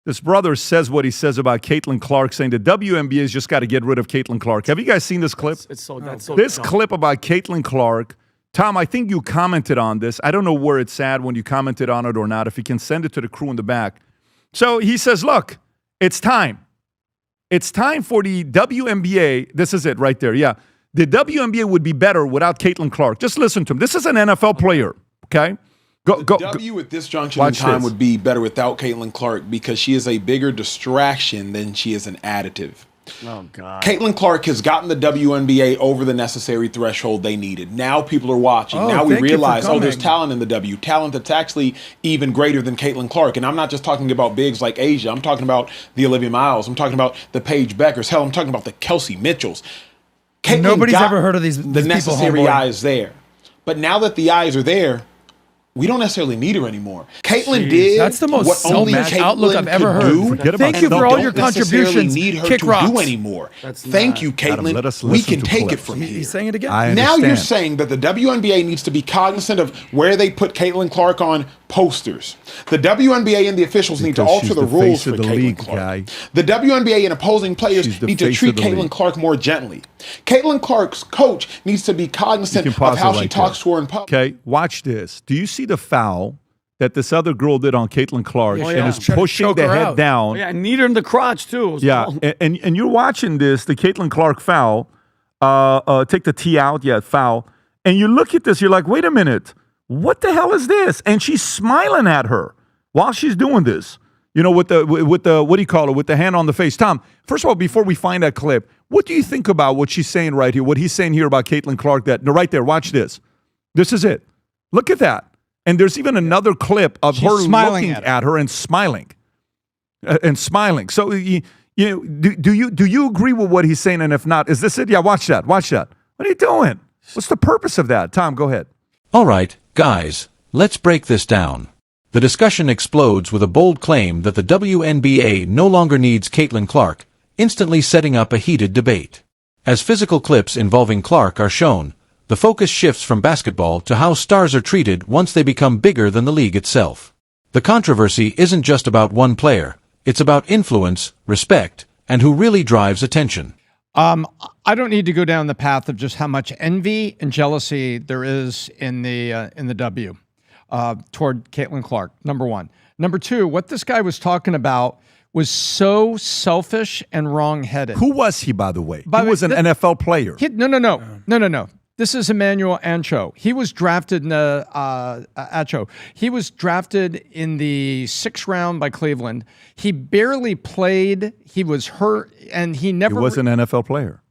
this brother says what he says about Caitlin Clark, saying the WNBA has just got to get rid of Caitlin Clark. Have you guys seen this clip? This clip about Caitlin Clark. Tom, I think you commented on this. I don't know where it's at when you commented on it or not. If you can send it to the crew in the back. So he says, look, it's time. It's time for the WNBA. This is it right there. Yeah. The WNBA would be better without Caitlin Clark. Just listen to him. This is an NFL player, okay? W at this junction in time would be better without Caitlin Clark because she is a bigger distraction than she is an additive. Oh, God. Caitlin Clark has gotten the WNBA over the necessary threshold they needed. Now people are watching. Now we realize, there's talent in the W. Talent that's actually even greater than Caitlin Clark. And I'm not just talking about bigs like Asia. I'm talking about the Olivia Miles. I'm talking about the Paige Beckers. Hell, I'm talking about the Kelsey Mitchells. Caitlin Nobody's ever heard of these the necessary eyes there. But now that the eyes are there, we don't necessarily need her anymore. Caitlin did that's the most what only Caitlin outlook I've ever heard. Thank you for all your contributions. Need her Kick to rocks. do anymore. Thank you, Caitlin. We can take it from here. He's saying it again. Now you're saying that the WNBA needs to be cognizant of where they put Caitlin Clark on posters. The WNBA and the officials need to alter the rules for Caitlin Clark. The WNBA and opposing players need to treat Caitlin Clark more gently. Caitlin Clark's coach needs to be cognizant of how she talks to her in public. Okay, watch this. Do you see the foul that this other girl did on Caitlin Clark and is pushing the head down? Yeah, knee her in the crotch, too. And you're watching this, the Caitlin Clark foul, take the T out, foul. And you look at this, you're like, wait a minute. What the hell is this? And she's smiling at her while she's doing this. You know, with the what do you call it? With the hand on the face. Tom, first of all, before we find that clip, what do you think about what she's saying right here? What he's saying here about Caitlin Clark? Right there, watch this. This is it. Look at that. And there's even another clip of her looking at her and smiling. So do you agree with what he's saying? And if not, is this it? Yeah, watch that. What are you doing? What's the purpose of that? Tom, go ahead. All right, guys, let's break this down. The discussion explodes with a bold claim that the WNBA no longer needs Caitlin Clark, instantly setting up a heated debate. As physical clips involving Clark are shown, the focus shifts from basketball to how stars are treated once they become bigger than the league itself. The controversy isn't just about one player, it's about influence, respect, and who really drives attention. I don't need to go down the path of just how much envy and jealousy there is in the W toward Caitlin Clark, number one. Number two, what this guy was talking about was so selfish and wrong-headed. Who was he, by the way? He was an NFL player. No. This is Emmanuel Ancho. He was drafted in He was drafted in the 6th round by Cleveland. He barely played. He was hurt, and he never. He was an NFL player.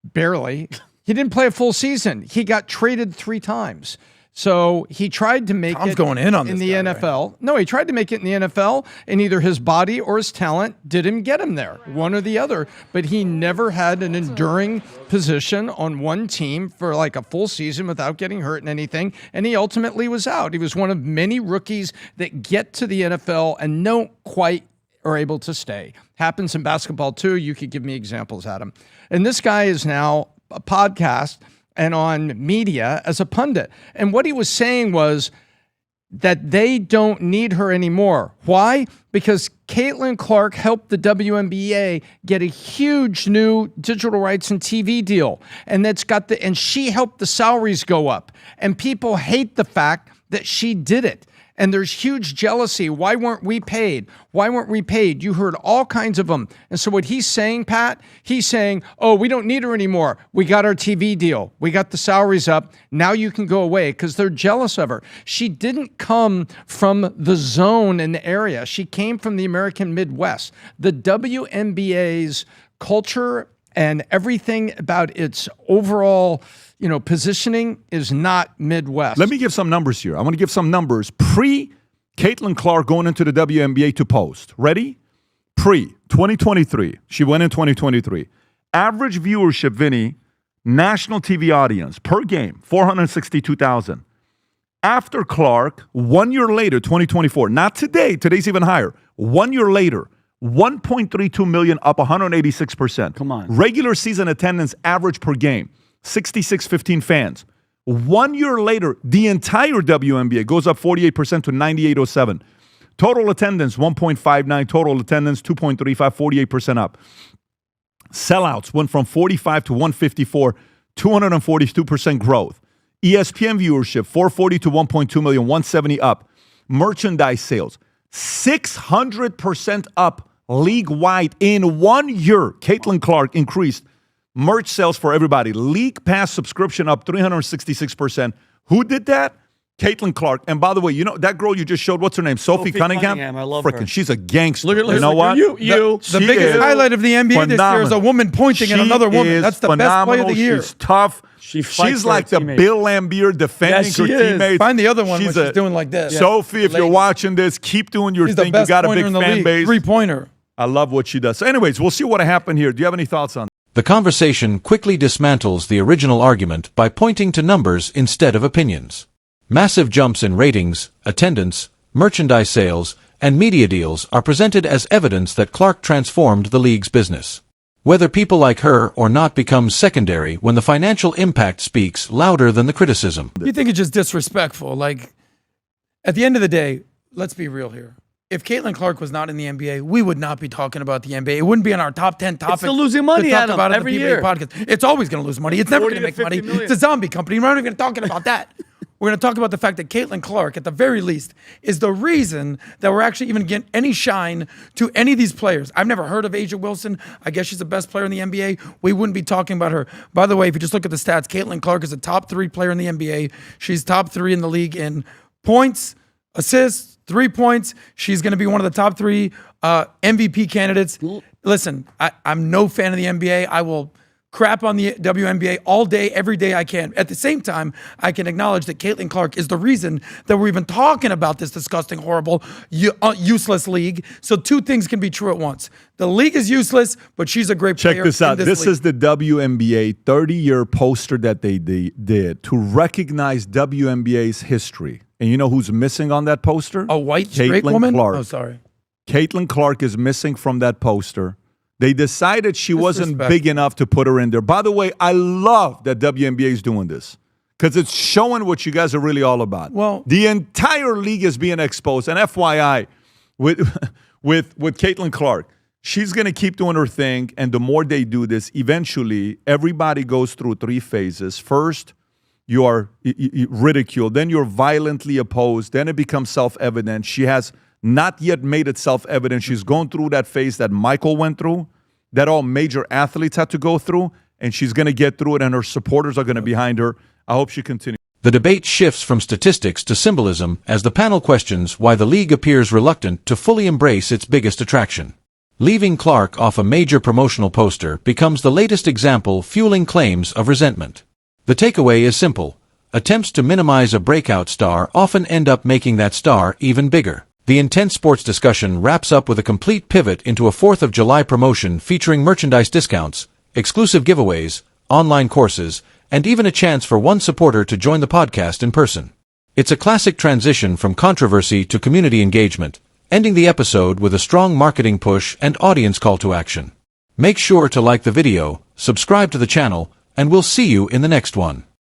Barely. He didn't play a full season. He got traded 3 times. So he tried to make it going in on in this the guy, NFL. Right? No, he tried to make it in the NFL, and either his body or his talent didn't get him there, one or the other. But he never had an enduring position on one team for like a full season without getting hurt in anything, and he ultimately was out. He was one of many rookies that get to the NFL and don't quite are able to stay. Happens in basketball too. You could give me examples, Adam. And this guy is now a podcast and on media as a pundit. And what he was saying was that they don't need her anymore. Why? Because Caitlin Clark helped the WNBA get a huge new digital rights and TV deal. And and she helped the salaries go up. And people hate the fact that she did it. And there's huge jealousy. Why weren't we paid? You heard all kinds of them. And so what he's saying, Pat, he's saying, oh, we don't need her anymore. We got our TV deal. We got the salaries up. Now you can go away, because they're jealous of her. She didn't come from the zone in the area. She came from the American Midwest. The WNBA's culture and everything about its overall positioning is not Midwest. Let me give some numbers here. I want to give some numbers. Pre-Caitlin Clark going into the WNBA to post. Ready? Pre-2023. She went in 2023. Average viewership, Vinny, national TV audience per game, 462,000. After Clark, 1 year later, 2024, not today, today's even higher. 1 year later, 1.32 million, up 186%. Come on. Regular season attendance average per game, 6,615 fans. 1 year later, the entire WNBA goes up 48% to 9,807. Total attendance, 1.59. Total attendance, 2.35, 48% up. Sellouts went from 45 to 154, 242% growth. ESPN viewership, 440 to 1.2 million, 170 up. Merchandise sales, 600% up league-wide in 1 year. Caitlin Clark increased merch sales for everybody. League Pass subscription up 366%. Who did that? Caitlin Clark. And by the way, you know that girl you just showed, what's her name? Sophie Cunningham? I love her. She's a gangster. Look, you know what? The biggest highlight of the NBA this year is a woman pointing at another woman. That's the best play of the year. She's tough. She's like the Bill Laimbeer defending her teammates. Find the other one when she's doing like this. Sophie, if you're watching this, keep doing your thing. You got a big fan base. Three-pointer. I love what she does. So anyways, we'll see what happened here. Do you have any thoughts on that? The conversation quickly dismantles the original argument by pointing to numbers instead of opinions. Massive jumps in ratings, attendance, merchandise sales, and media deals are presented as evidence that Clark transformed the league's business. Whether people like her or not becomes secondary when the financial impact speaks louder than the criticism. You think it's just disrespectful? Like, at the end of the day, let's be real here. If Caitlin Clark was not in the NBA, we would not be talking about the NBA. It wouldn't be on our top 10 topics. It's still losing money, Adam, every year. Podcast. It's always going to lose money. It's never going to make money. Million. It's a zombie company. We're not even talking about that. We're going to talk about the fact that Caitlin Clark, at the very least, is the reason that we're actually even getting any shine to any of these players. I've never heard of Asia Wilson. I guess she's the best player in the NBA. We wouldn't be talking about her. By the way, if you just look at the stats, Caitlin Clark is a top 3 player in the NBA. She's top 3 in the league in points, assists, 3 points. She's going to be one of the top 3 MVP candidates. Listen, I'm no fan of the NBA. I will crap on the WNBA all day, every day I can. At the same time, I can acknowledge that Caitlin Clark is the reason that we're even talking about this disgusting, horrible, useless league. So 2 things can be true at once. The league is useless, but she's a great player. Check this out. This is the WNBA 30-year poster that they did to recognize WNBA's history. And you know who's missing on that poster? A white straight woman? Clark. Oh, sorry. Caitlin Clark is missing from that poster. They decided she wasn't big enough to put her in there. By the way, I love that WNBA is doing this because it's showing what you guys are really all about. Well, the entire league is being exposed. And FYI, with Caitlin Clark, she's going to keep doing her thing. And the more they do this, eventually everybody goes through 3 phases. First, you are ridiculed. Then you're violently opposed. Then it becomes self-evident. She has not yet made it self-evident. She's going through that phase that Michael went through, that all major athletes had to go through, and she's going to get through it, and her supporters are going to be behind her. I hope she continues. The debate shifts from statistics to symbolism as the panel questions why the league appears reluctant to fully embrace its biggest attraction. Leaving Clark off a major promotional poster becomes the latest example fueling claims of resentment. The takeaway is simple. Attempts to minimize a breakout star often end up making that star even bigger. The intense sports discussion wraps up with a complete pivot into a 4th of July promotion featuring merchandise discounts, exclusive giveaways, online courses, and even a chance for one supporter to join the podcast in person. It's a classic transition from controversy to community engagement, ending the episode with a strong marketing push and audience call to action. Make sure to like the video, subscribe to the channel, and we'll see you in the next one.